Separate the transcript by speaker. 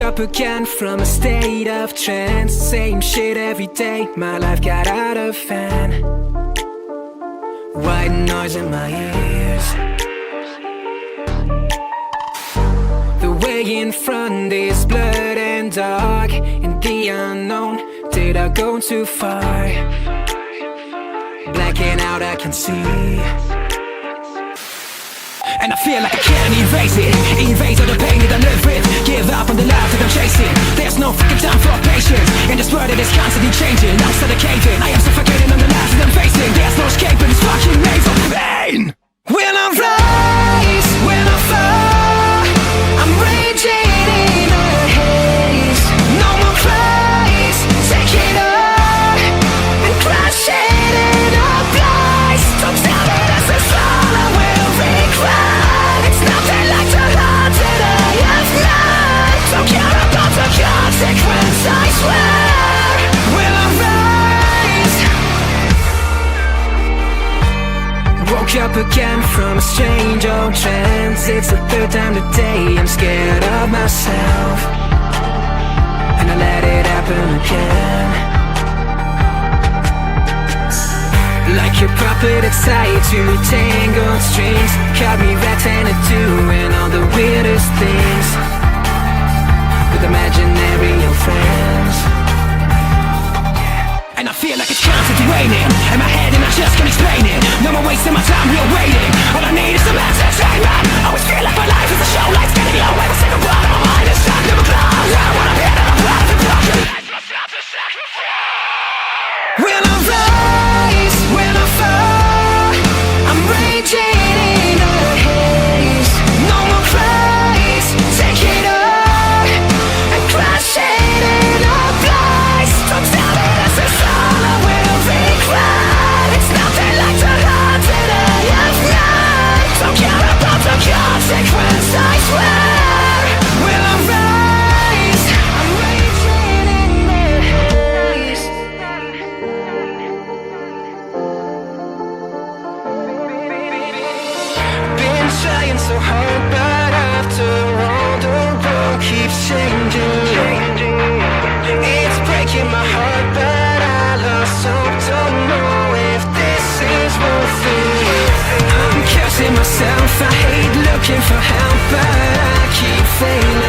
Speaker 1: up again from a state of trance. Same shit every day, my life got out of hand. White noise in my ears. The way in front is blurred and dark. In the unknown, did I go too far? Blacking out, I can see. And I feel like I can't erase it. Erase all the pain that I live with. Give up on the life that I'm chasing. There's no fucking time for patience. In this world that is constantly changing, I'm still caving. I am suffocating on the life that I'm facing. There's no escape in this fucking maze of pain. When I rise, when I fall, I'm raging in a haze. No more cries, take it all and crush it in a place. Don't tell me this is all I will regret. It's nothing like the heart that I have not. Don't care about the consequence, I swear. Will I rise? Woke up again from a strange old trance. It's the third time today I'm scared of myself, and I let it happen again. Like a puppet tied to tangled strings, got me red-handed doing all the weirdest things with imaginary old friends. And I feel like it's constantly raining, and my head and I just can't explain it. No more wasting my time here waiting. All I need is some entertainment. Always feel like my life is a show, lights getting low. Every single part of my mind is stuck, never close. I wanna be that I'm proud of the project. Will I rise? When I fall, I'm raging in a haze. No more cries, take it all and crush it in a place. Don't tell me this is all I will regret. It's nothing like the heart that I have not. Don't care about the consequence, I swear. Will I rise? I'm raging in the haze. Been trying so hard, but after all the world keeps changing. It's breaking my heart, but I lost hope. Don't know if this is worth it. I'm cursing myself, I hate looking for help, but I keep failing.